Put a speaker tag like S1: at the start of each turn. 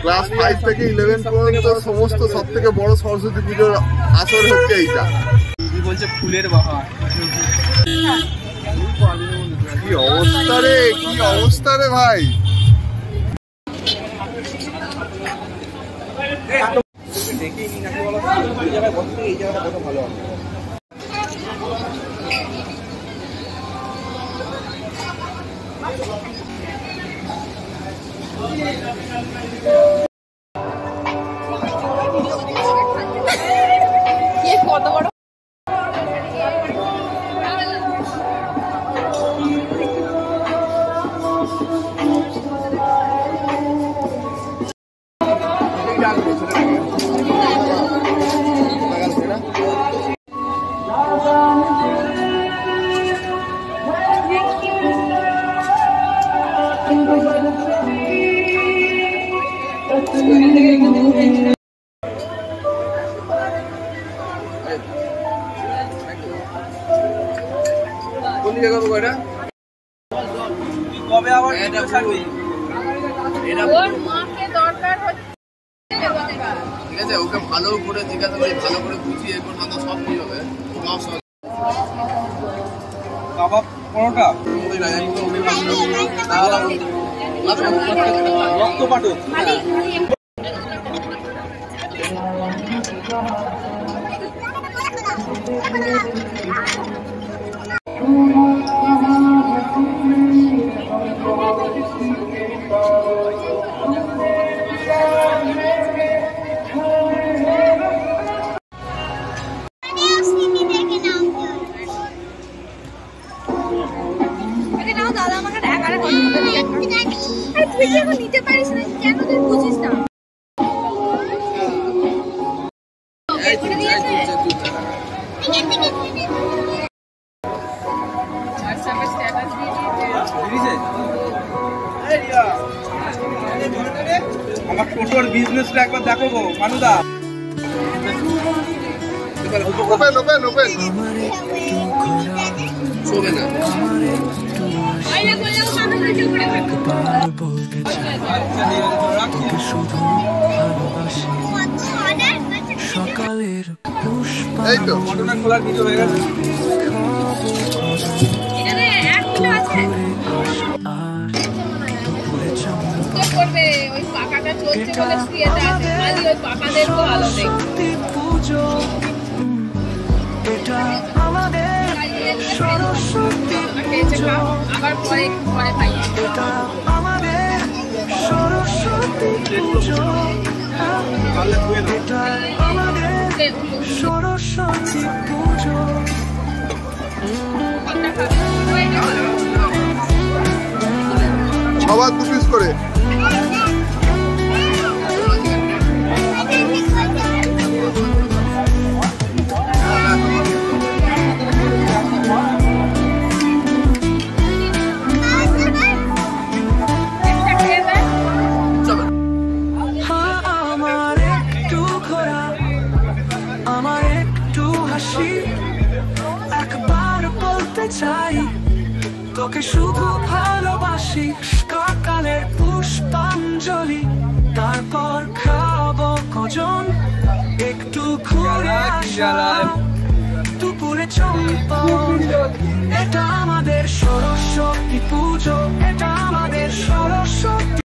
S1: Class 5 থেকে 11 পর্যন্ত সমস্ত সবথেকে বড় সরস্বতী পুজোর আসর হচ্ছে এইটা।
S2: দিদি বলছে ফুলের বাহার।
S1: কি অবস্থা রে, কি অবস্থা রে ভাই।
S2: দেখি নাকি বলো এই জায়গায় বসতে, এই জায়গাটা কত ভালো হবে।
S3: কত বড়
S2: কবে আবার থাকবে?
S1: ঠিক আছে, ওকে ভালো করে জিজ্ঞাসা করে ভালো করে বুঝিয়ে পর্যন্ত সব ঠিক হবে।
S2: কাবাব পরোটা রক্ত পাঠক।
S3: নিতে পারিস না কেন, তুই বুঝিস না।
S2: আমার টোটোর বিজনেসটা একবার দেখো গো মানুদা।
S1: ওপেন ওপেন ওপেন শোবে না। এই তো
S2: ঘটনা খোলার কিছু হয়ে গেছে।
S3: করবে ওই পাকাটা চলছে বলে শুয়েতে আছে, খালি ওই পাকাদেরও আলো দেখবে। আবার পরে পরে পাই
S1: সবার 2 পিস করে।
S4: তোকে শুধু ভালোবাসি, সকালের পুষ্পাঞ্জলি, তারপর খাবো কজন, একটু ঘুরে আসা দুপুরে চম্পন, এটা আমার